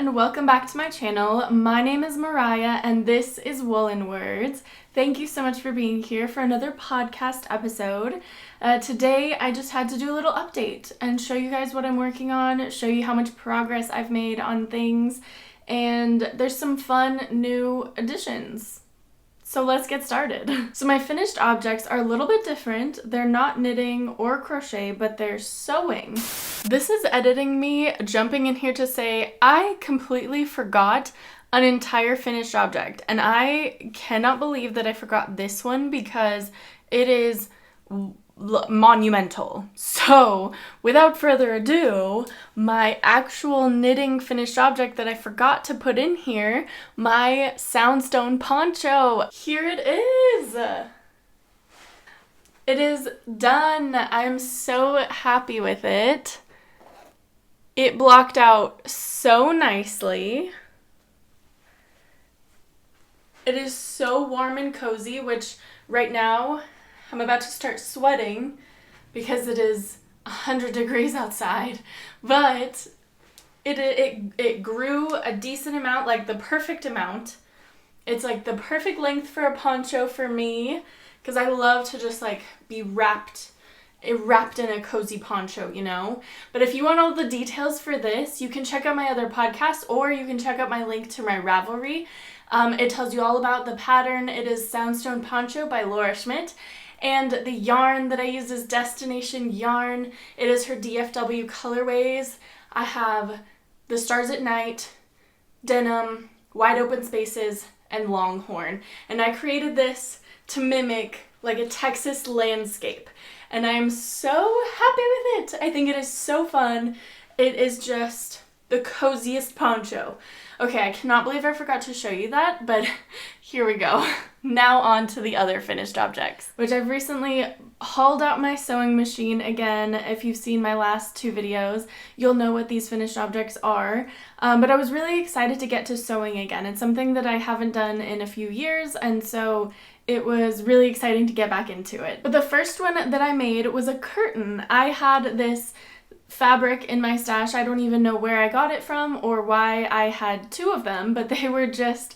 and welcome back to my channel. My name is Mariah and this is Woolen Words. Thank you so much for being here for another podcast episode. Today I just had to do a little update and show you guys what I'm working on, show you how much progress I've made on things, and there's some fun new additions. So let's get started. So my finished objects are a little bit different. They're not knitting or crochet, but they're sewing. This is editing me jumping in here to say I completely forgot an entire finished object, and I cannot believe that I forgot this one because it is monumental. So without further ado, my actual knitting finished object that I forgot to put in here, my Sound Stone Poncho. Here it is. It is done. I'm so happy with it. It blocked out so nicely. It is so warm and cozy, which right now I'm about to start sweating because it is 100 degrees outside, but it grew a decent amount, like the perfect amount. It's like the perfect length for a poncho for me because I love to just like be wrapped in a cozy poncho, you know? But if you want all the details for this, you can check out my other podcast or you can check out my link to my Ravelry. It tells you all about the pattern. It is Sound Stone Poncho by Laura Schmidt. And the yarn that I use is Destination Yarn. It is her DFW colorways. I have the Stars at Night, Denim, Wide Open Spaces, and Longhorn. And I created this to mimic like a Texas landscape. And I am so happy with it. I think it is so fun. It is just the coziest poncho. Okay, I cannot believe I forgot to show you that, but here we go. Now on to the other finished objects, which I've recently hauled out my sewing machine again. If you've seen my last two videos, you'll know what these finished objects are. But I was really excited to get to sewing again. It's something that I haven't done in a few years, and so it was really exciting to get back into it. But the first one that I made was a curtain. I had this fabric in my stash. I don't even know where I got it from or why I had two of them, but they were just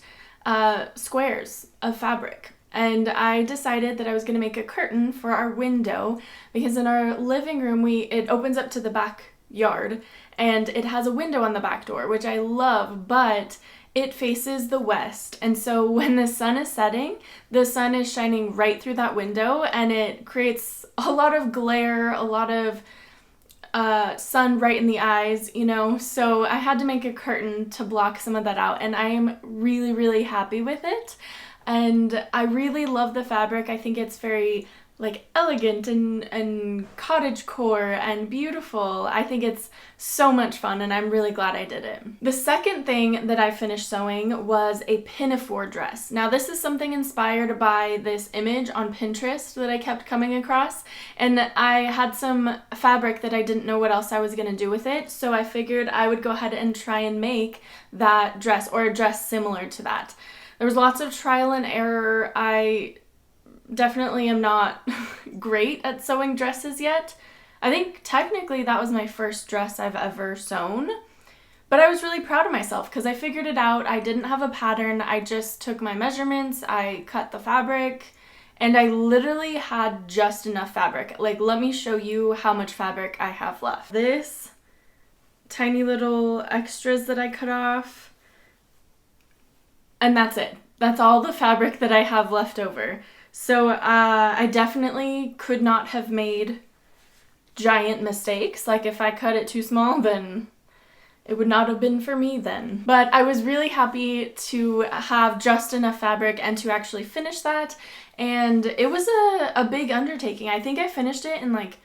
squares of fabric. And I decided that I was going to make a curtain for our window because in our living room it opens up to the backyard and it has a window on the back door, which I love, but it faces the west. And so when the sun is setting, the sun is shining right through that window and it creates a lot of glare, a lot of sun right in the eyes, you know, so I had to make a curtain to block some of that out, and I am really, really happy with it, and I really love the fabric. I think it's very like elegant and cottagecore and beautiful. I think it's so much fun and I'm really glad I did it. The second thing that I finished sewing was a pinafore dress. Now this is something inspired by this image on Pinterest that I kept coming across, and I had some fabric that I didn't know what else I was going to do with it, so I figured I would go ahead and try and make that dress or a dress similar to that. There was lots of trial and error. I definitely am not great at sewing dresses yet. I think technically that was my first dress I've ever sewn, but I was really proud of myself because I figured it out. I didn't have a pattern. I just took my measurements, I cut the fabric, and I literally had just enough fabric. Like, let me show you how much fabric I have left. This tiny little extras that I cut off, and that's it. That's all the fabric that I have left over. So I definitely could not have made giant mistakes. Like if I cut it too small, then it would not have been for me then. But I was really happy to have just enough fabric and to actually finish that. And it was a big undertaking. I think I finished it in like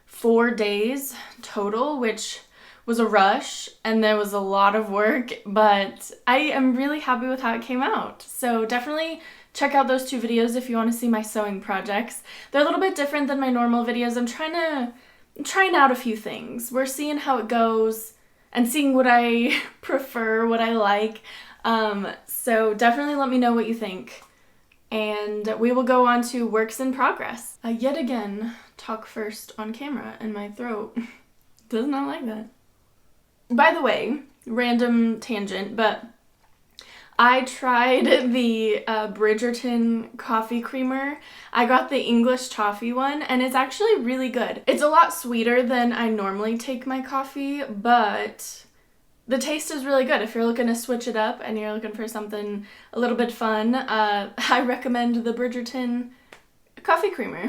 4 days total, which was a rush and there was a lot of work, but I am really happy with how it came out. So definitely check out those two videos if you want to see my sewing projects. They're a little bit different than my normal videos. I'm trying out a few things. We're seeing how it goes and seeing what I prefer, what I like. So definitely let me know what you think. And we will go on to works in progress. Yet again, talk first on camera and my throat does not like that. By the way, random tangent, but I tried the Bridgerton coffee creamer. I got the English toffee one, and it's actually really good. It's a lot sweeter than I normally take my coffee, but the taste is really good. If you're looking to switch it up and you're looking for something a little bit fun, I recommend the Bridgerton coffee creamer.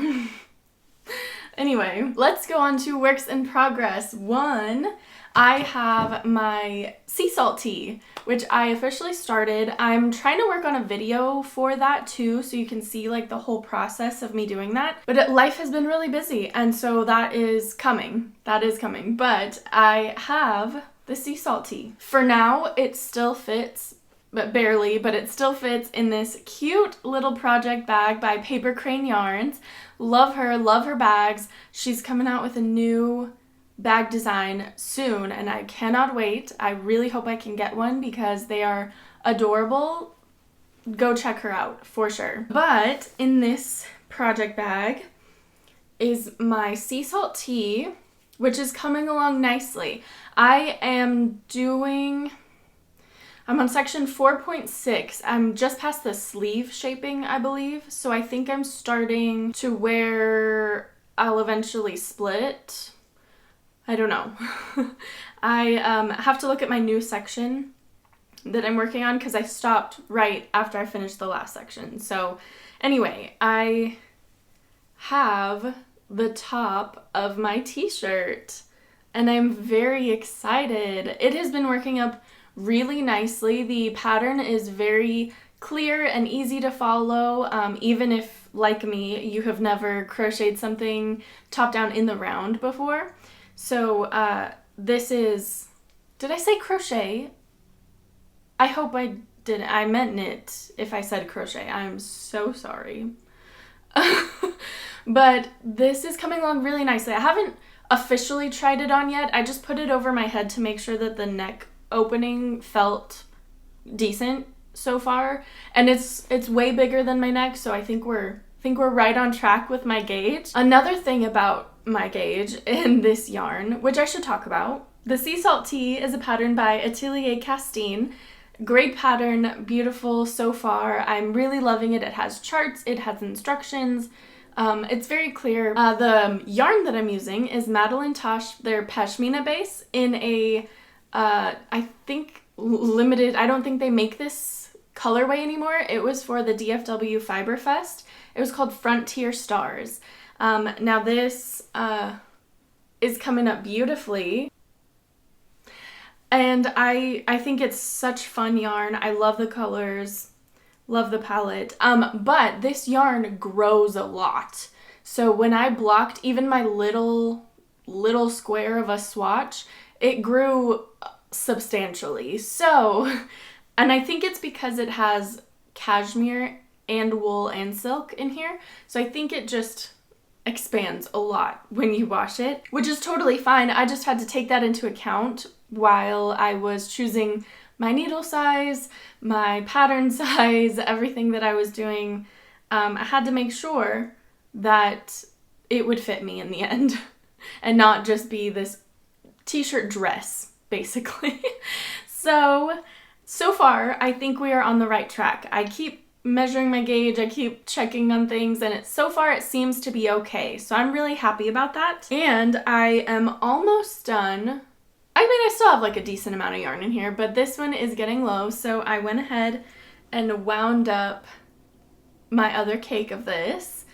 Anyway, let's go on to works in progress. 1, I have my sea salt tea, which I officially started. I'm trying to work on a video for that too, so you can see like the whole process of me doing that. But life has been really busy, and so that is coming. But I have the sea salt tea. For now, it still fits, but barely, but it still fits in this cute little project bag by Paper Crane Yarns. Love her bags. She's coming out with a new bag design soon, and I cannot wait. I really hope I can get one because they are adorable. Go check her out for sure. But in this project bag is my sea salt tea, which is coming along nicely. I'm on section 4.6. I'm just past the sleeve shaping, I believe. So I think I'm starting to where I'll eventually split. I don't know. I have to look at my new section that I'm working on because I stopped right after I finished the last section. So anyway, I have the top of my t-shirt and I'm very excited. It has been working up really nicely. The pattern is very clear and easy to follow, even if, like me, you have never crocheted something top down in the round before. So this is, did I say crochet? I hope I didn't. I meant knit if I said crochet. I'm so sorry. But this is coming along really nicely. I haven't officially tried it on yet. I just put it over my head to make sure that the neck opening felt decent so far. And it's way bigger than my neck, so I think we're right on track with my gauge. Another thing about my gauge in this yarn, which I should talk about, the Sea Salt Tea is a pattern by Atelier Castine. Great pattern, beautiful so far. I'm really loving it. It has charts, it has instructions. It's very clear. The yarn that I'm using is Madeline Tosh, their Pashmina base, in a, I think, limited, I don't think they make this colorway anymore. It was for the DFW Fiber Fest. It was called Frontier Stars. Now this is coming up beautifully. And I think it's such fun yarn. I love the colors, love the palette. But this yarn grows a lot. So when I blocked even my little square of a swatch, it grew substantially. So, and I think it's because it has cashmere and wool and silk in here. So I think it just expands a lot when you wash it, which is totally fine. I just had to take that into account while I was choosing my needle size, my pattern size, everything that I was doing. I had to make sure that it would fit me in the end and not just be this t-shirt dress, basically. So far, I think we are on the right track. I keep measuring my gauge, I keep checking on things, and so far it seems to be okay. So I'm really happy about that. And I am almost done. I mean, I still have like a decent amount of yarn in here, but this one is getting low, so I went ahead and wound up my other cake of this,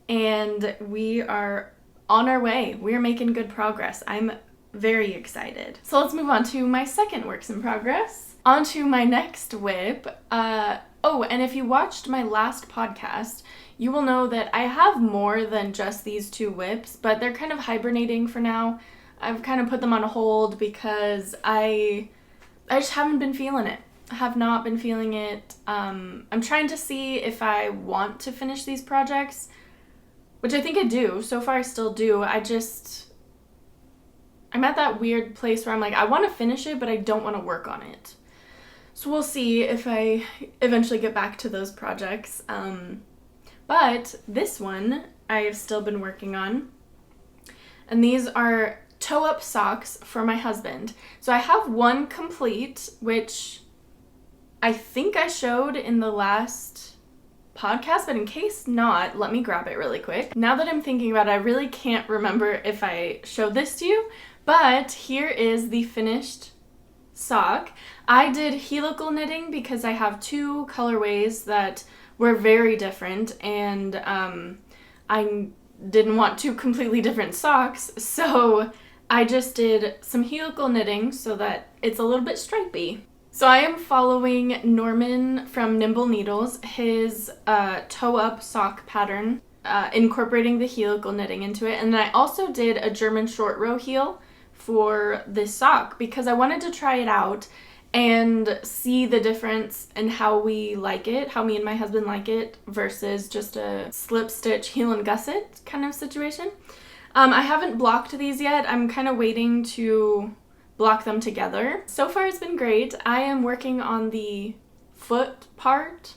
and we are on our way. We're making good progress. I'm very excited. So let's move on to my second works in progress. On to my next whip. Oh, and if you watched my last podcast, you will know that I have more than just these two whips, but they're kind of hibernating for now. I've kind of put them on hold because I just haven't been feeling it. I have not been feeling it. I'm trying to see if I want to finish these projects, which I think I do. So far I still do. I'm at that weird place where I'm like, I want to finish it, but I don't want to work on it. So we'll see if I eventually get back to those projects. But this one I have still been working on. And these are toe-up socks for my husband. So I have one complete, which I think I showed in the last podcast, but in case not, let me grab it really quick. Now that I'm thinking about it, I really can't remember if I showed this to you, but here is the finished sock. I did helical knitting because I have two colorways that were very different, and I didn't want two completely different socks, so I just did some helical knitting so that it's a little bit stripy. So I am following Norman from Nimble Needles, his toe-up sock pattern, incorporating the helical knitting into it. And then I also did a German short row heel for this sock because I wanted to try it out and see the difference in how we like it, how me and my husband like it, versus just a slip stitch heel and gusset kind of situation. I haven't blocked these yet. I'm kind of waiting to block them together. So far it's been great. I am working on the foot part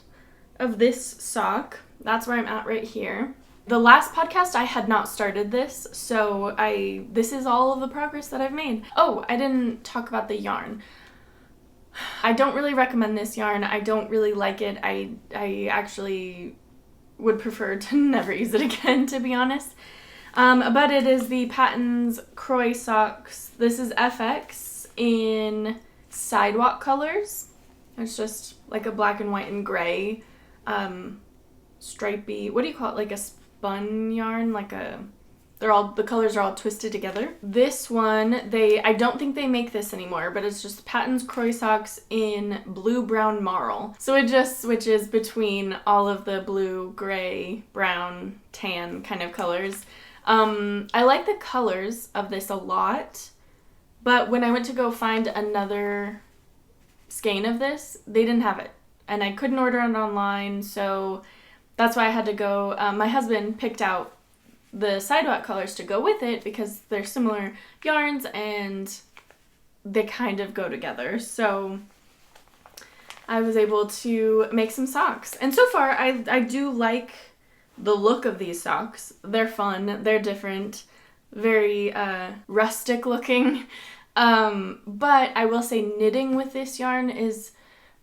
of this sock. That's where I'm at right here. The last podcast I had not started this, so this is all of the progress that I've made. Oh, I didn't talk about the yarn. I don't really recommend this yarn. I don't really like it. I actually would prefer to never use it again, to be honest. But it is the Patton's Croy Socks. This is FX in Sidewalk colors. It's just like a black and white and gray, stripy, what do you call it? Like a spun yarn, the colors are all twisted together. This one, I don't think they make this anymore, but it's just Patton's Croy Socks in blue, brown, marl. So it just switches between all of the blue, gray, brown, tan kind of colors. I like the colors of this a lot, but when I went to go find another skein of this, they didn't have it, and I couldn't order it online, so that's why I had to go. My husband picked out the sidewalk colors to go with it because they're similar yarns and they kind of go together. So I was able to make some socks. And so far, I do like the look of these socks. They're fun. They're different. Very rustic looking. But I will say knitting with this yarn is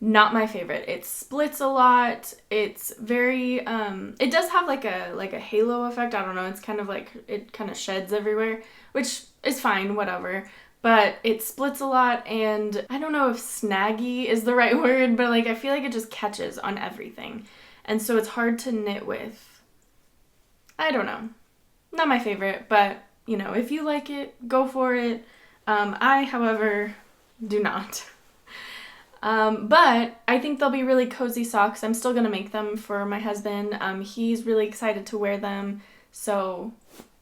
not my favorite. It splits a lot. It's very, it does have like a halo effect. I don't know. It's kind of like, it kind of sheds everywhere, which is fine, whatever. But it splits a lot, and I don't know if snaggy is the right word, but like I feel like it just catches on everything. And so it's hard to knit with. I don't know. Not my favorite, but you know, if you like it, go for it. I, however, do not. But I think they'll be really cozy socks. I'm still going to make them for my husband. He's really excited to wear them, so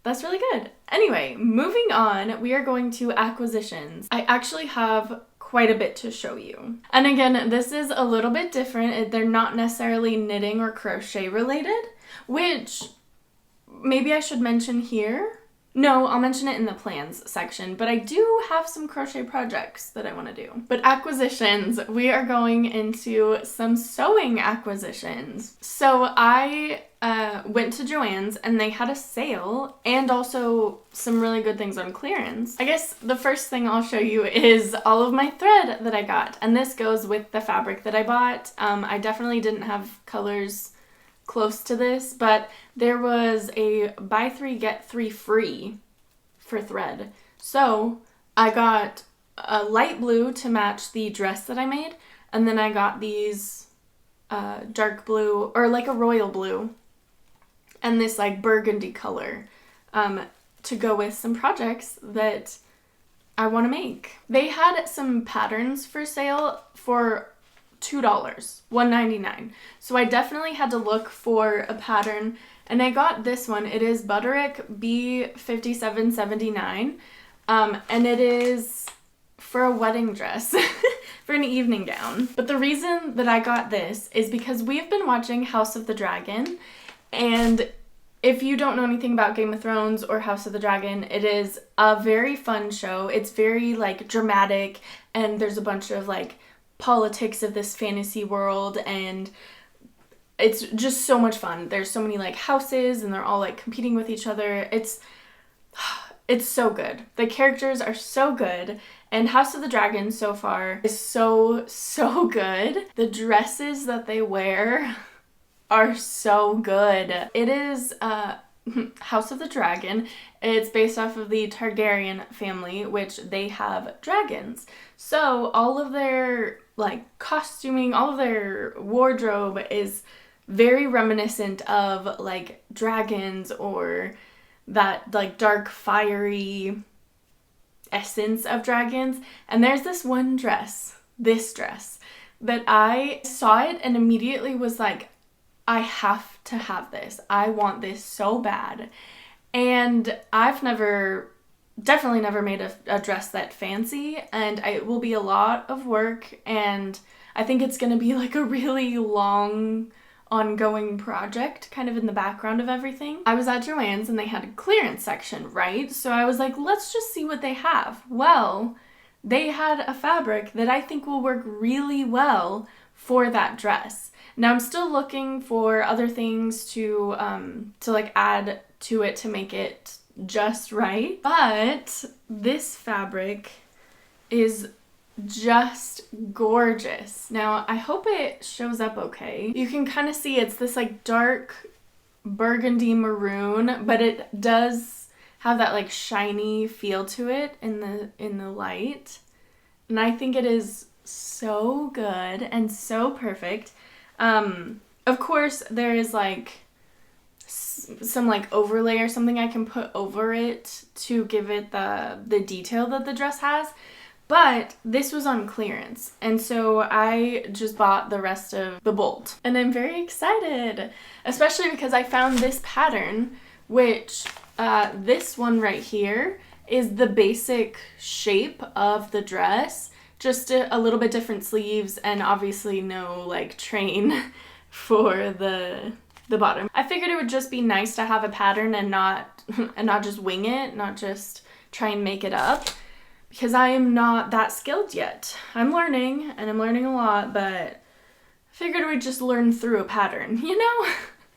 that's really good. Anyway, moving on, we are going to acquisitions. I actually have quite a bit to show you. And again, this is a little bit different. They're not necessarily knitting or crochet related, which maybe I should mention here. No, I'll mention it in the plans section, but I do have some crochet projects that I want to do. But acquisitions, we are going into some sewing acquisitions. So I went to Joann's and they had a sale and also some really good things on clearance. I guess the first thing I'll show you is all of my thread that I got, and this goes with the fabric that I bought. I definitely didn't have colors close to this, but there was a buy 3 get 3 free for thread. So I got a light blue to match the dress that I made, and then I got these dark blue, or like a royal blue, and this like burgundy color to go with some projects that I want to make. They had some patterns for sale for $2, $1.99. So I definitely had to look for a pattern, and I got this one. It is Butterick B5779, and it is for a wedding dress, for an evening gown. But the reason that I got this is because we've been watching House of the Dragon, and if you don't know anything about Game of Thrones or House of the Dragon, it is a very fun show. It's very like dramatic, and there's a bunch of like politics of this fantasy world, and it's just so much fun. There's so many like houses, and they're all like competing with each other. it's so good. The characters are so good. And House of the Dragon so far is so good. The dresses that they wear are so good. It is House of the Dragon. It's based off of the Targaryen family, which they have dragons. So all of their like costuming, all of their wardrobe is very reminiscent of like dragons or that like dark fiery essence of dragons. And there's this dress that I saw it and immediately was like, I have to have this. I want this so bad. And I've definitely never made a dress that fancy, and it will be a lot of work, and I think it's going to be like a really long ongoing project kind of in the background of everything. I was at Joann's and they had a clearance section, right? So I was like, let's just see what they have. Well, they had a fabric that I think will work really well for that dress. Now I'm still looking for other things to like add to it to make it just right. But this fabric is just gorgeous. Now I hope it shows up okay. You can kind of see it's this like dark burgundy maroon, but it does have that like shiny feel to it in the light. And I think it is so good and so perfect. Of course there is like some like overlay or something I can put over it to give it the detail that the dress has, but this was on clearance, and so I just bought the rest of the bolt, and I'm very excited, especially because I found this pattern, which this one right here is the basic shape of the dress, just a little bit different sleeves, and obviously no like train for the bottom. I figured it would just be nice to have a pattern and not just wing it, not just try and make it up, because I am not that skilled yet. I'm learning, and I'm learning a lot, but I figured we'd just learn through a pattern, you know?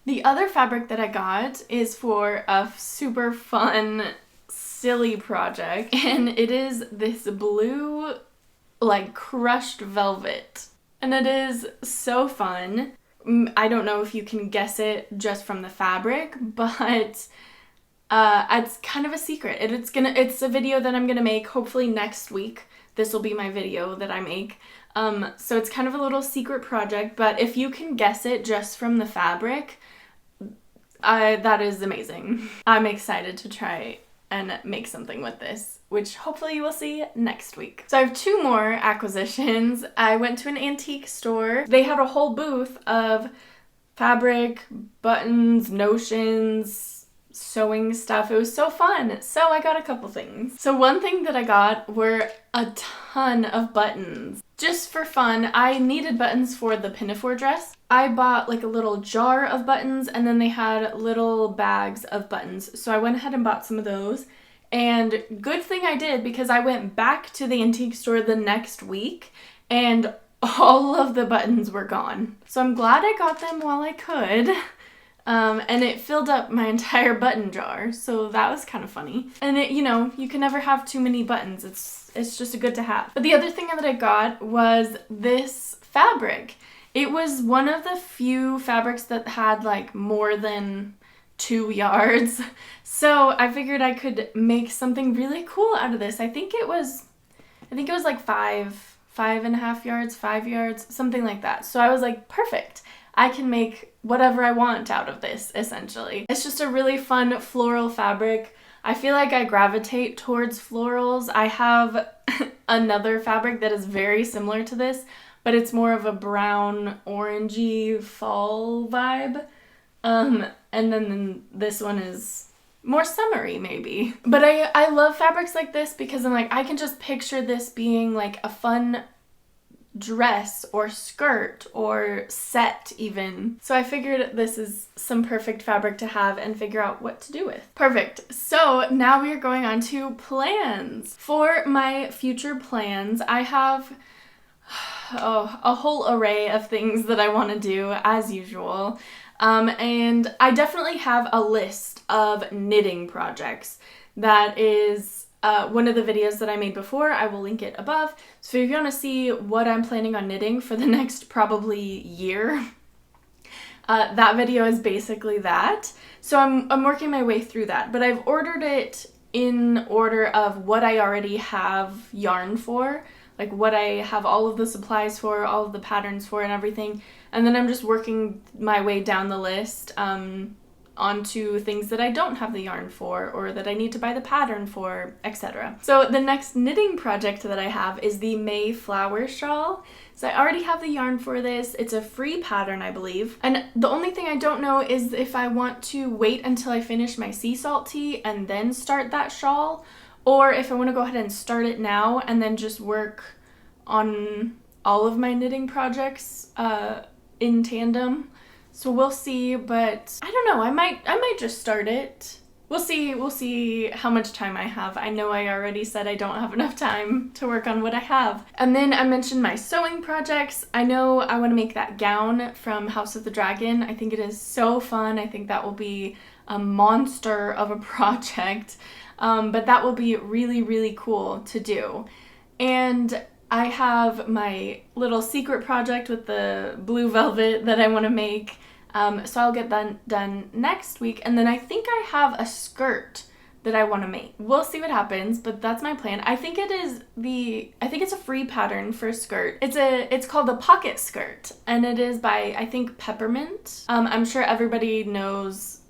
The other fabric that I got is for a super fun, silly project, and it is this blue, like, crushed velvet. And it is so fun. I don't know if you can guess it just from the fabric, but it's kind of a secret. It's a video that I'm gonna make hopefully next week. This will be my video that I make. So it's kind of a little secret project, but if you can guess it just from the fabric, that is amazing. I'm excited to try and make something with this, which hopefully you will see next week. So I have 2 more acquisitions. I went to an antique store. They had a whole booth of fabric, buttons, notions, sewing stuff. It was so fun. So I got a couple things. So one thing that I got were a ton of buttons. Just for fun, I needed buttons for the pinafore dress. I bought like a little jar of buttons, and then they had little bags of buttons. So I went ahead and bought some of those. And good thing I did, because I went back to the antique store the next week and all of the buttons were gone. So I'm glad I got them while I could. And it filled up my entire button jar, so that was kind of funny. And you can never have too many buttons. It's just a good to have. But the other thing that I got was this fabric. It was one of the few fabrics that had like more than 2 yards. So I figured I could make something really cool out of this. I think it was like 5.5 yards, 5 yards, something like that. So I was like, perfect. I can make whatever I want out of this, essentially. It's just a really fun floral fabric. I feel like I gravitate towards florals. I have another fabric that is very similar to this, but it's more of a brown, orangey fall vibe. And then this one is more summery, maybe. But I love fabrics like this because I'm like, I can just picture this being like a fun dress or skirt or set even. So I figured this is some perfect fabric to have and figure out what to do with. Perfect. So now we are going on to plans. For my future plans, I have a whole array of things that I want to do as usual. And I definitely have a list of knitting projects that is one of the videos that I made before. I will link it above. So if you want to see what I'm planning on knitting for the next probably year, that video is basically that. So I'm working my way through that, but I've ordered it in order of what I already have yarn for, like what I have all of the supplies for, all of the patterns for and everything. And then I'm just working my way down the list onto things that I don't have the yarn for or that I need to buy the pattern for, etc. So the next knitting project that I have is the May flower shawl. So I already have the yarn for this. It's a free pattern, I believe. And the only thing I don't know is if I want to wait until I finish my sea salt tea and then start that shawl, or if I want to go ahead and start it now and then just work on all of my knitting projects in tandem. So we'll see, but I don't know. I might just start it. We'll see how much time I have. I know I already said I don't have enough time to work on what I have. And then I mentioned my sewing projects. I know I want to make that gown from House of the Dragon. I think it is so fun. I think that will be a monster of a project. But that will be really, really cool to do. And I have my little secret project with the blue velvet that I want to make. So I'll get that done next week. And then I think I have a skirt that I want to make. We'll see what happens, but that's my plan. I think it's a free pattern for a skirt. It's called the pocket skirt, and it is by, I think, Peppermint. I'm sure everybody knows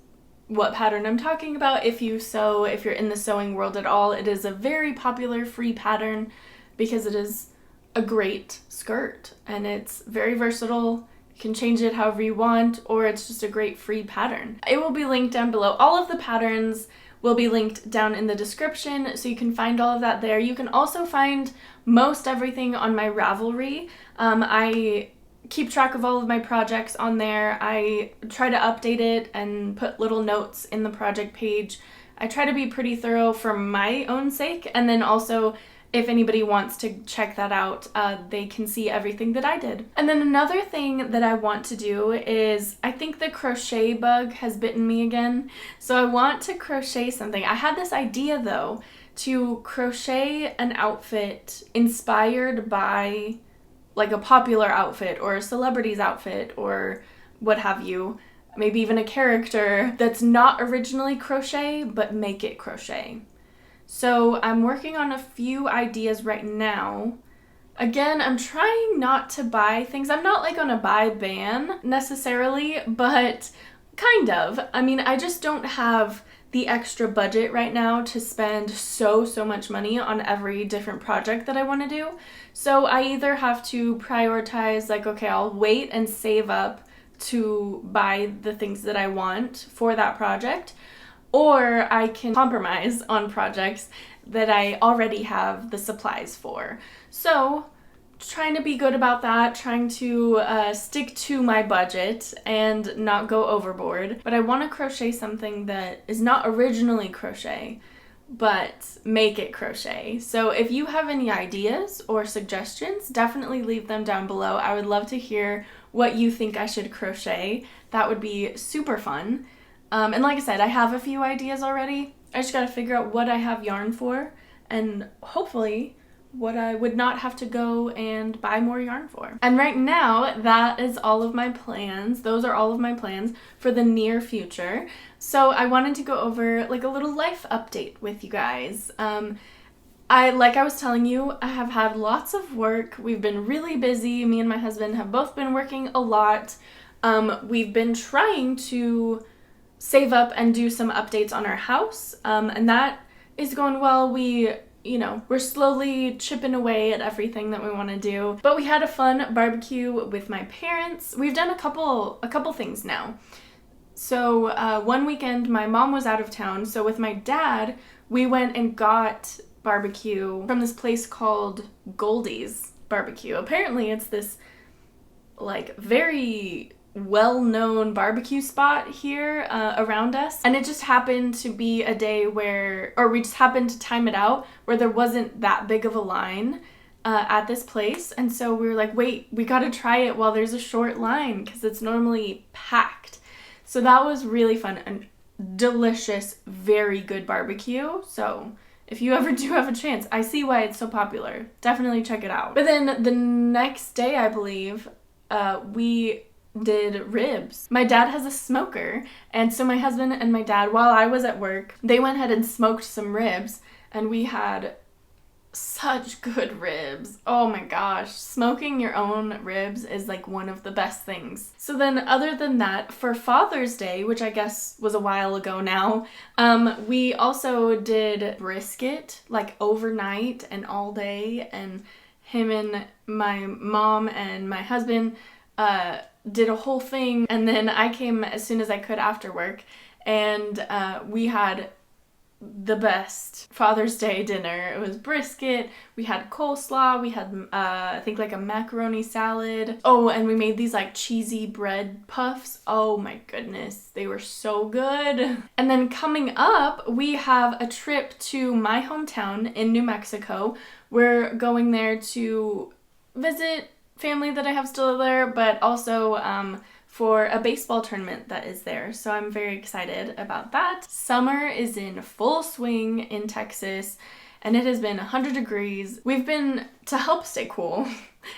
what pattern I'm talking about. If you're in the sewing world at all, it is a very popular free pattern because it is a great skirt and it's very versatile. You can change it however you want, or it's just a great free pattern. It will be linked down below. All of the patterns will be linked down in the description, so you can find all of that there. You can also find most everything on my Ravelry. I keep track of all of my projects on there. I try to update it and put little notes in the project page. I try to be pretty thorough for my own sake, and then also if anybody wants to check that out, they can see everything that I did. And then another thing that I want to do is, I think the crochet bug has bitten me again. So I want to crochet something. I had this idea though, to crochet an outfit inspired by like a popular outfit or a celebrity's outfit or what have you. Maybe even a character that's not originally crochet, but make it crochet. So I'm working on a few ideas right now. Again, I'm trying not to buy things. I'm not like on a buy ban necessarily, but kind of. I mean, I just don't have the extra budget right now to spend so much money on every different project that I want to do. So I either have to prioritize like, okay, I'll wait and save up to buy the things that I want for that project, or I can compromise on projects that I already have the supplies for. So trying to be good about that, trying to stick to my budget and not go overboard. But I want to crochet something that is not originally crochet, but make it crochet. So if you have any ideas or suggestions, definitely leave them down below. I would love to hear what you think I should crochet. That would be super fun. And like I said, I have a few ideas already. I just gotta figure out what I have yarn for, and hopefully what I would not have to go and buy more yarn for. And right now, that is all of my plans. Those are all of my plans for the near future. So I wanted to go over like a little life update with you guys. Like I was telling you, I have had lots of work. We've been really busy. Me and my husband have both been working a lot. We've been trying to save up and do some updates on our house, and that is going well. We're slowly chipping away at everything that we want to do. But we had a fun barbecue with my parents. We've done a couple things now. So one weekend my mom was out of town, so with my dad we went and got barbecue from this place called Goldie's Barbecue. Apparently it's this like very well-known barbecue spot here around us, and it just happened to be a day we just happened to time it out where there wasn't that big of a line at this place, and so we were like, wait, we gotta try it while there's a short line because it's normally packed. So that was really fun, and delicious, very good barbecue. So if you ever do have a chance, I see why it's so popular. Definitely check it out. But then the next day, I believe, we did ribs. My dad has a smoker, and so my husband and my dad, while I was at work, they went ahead and smoked some ribs, and we had such good ribs. Oh my gosh, smoking your own ribs is like one of the best things. So then other than that, for Father's Day, which I guess was a while ago now, we also did brisket like overnight and all day, and him and my mom and my husband did a whole thing, and then I came as soon as I could after work, and we had the best Father's Day dinner. It was brisket, we had coleslaw, we had I think like a macaroni salad. Oh, and we made these like cheesy bread puffs. Oh my goodness, they were so good. And then coming up, we have a trip to my hometown in New Mexico. We're going there to visit family that I have still there, but also for a baseball tournament that is there. So I'm very excited about that. Summer is in full swing in Texas, and it has been 100 degrees. We've been, to help stay cool,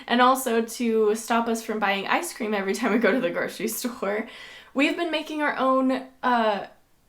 and also to stop us from buying ice cream every time we go to the grocery store, we've been making our own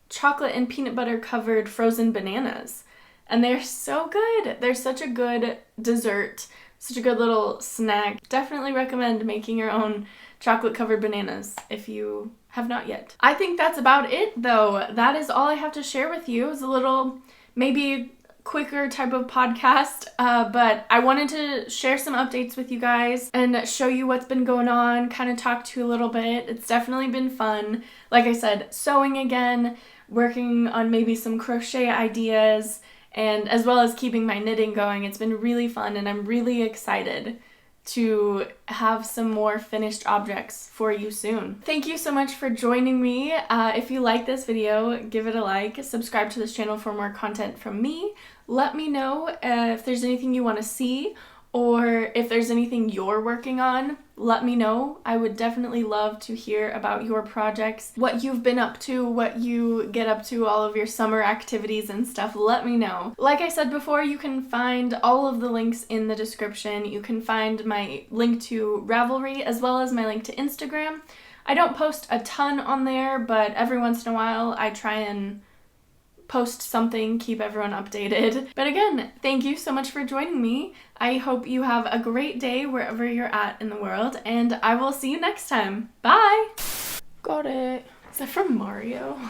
chocolate and peanut butter covered frozen bananas. And they're so good. They're such a good dessert, such a good little snack. Definitely recommend making your own chocolate covered bananas if you have not yet. I think that's about it though. That is all I have to share with you. It's a little maybe quicker type of podcast, but I wanted to share some updates with you guys and show you what's been going on, kind of talk to you a little bit. It's definitely been fun. Like I said, sewing again, working on maybe some crochet ideas, and as well as keeping my knitting going. It's been really fun, and I'm really excited to have some more finished objects for you soon. Thank you so much for joining me. If you like this video, give it a like, subscribe to this channel for more content from me. Let me know if there's anything you want to see, or if there's anything you're working on. Let me know. I would definitely love to hear about your projects, what you've been up to, what you get up to, all of your summer activities and stuff. Let me know. Like I said before, you can find all of the links in the description. You can find my link to Ravelry as well as my link to Instagram. I don't post a ton on there, but every once in a while I try and post something, keep everyone updated. But again, thank you so much for joining me. I hope you have a great day wherever you're at in the world, and I will see you next time. Bye! Got it. Is that from Mario?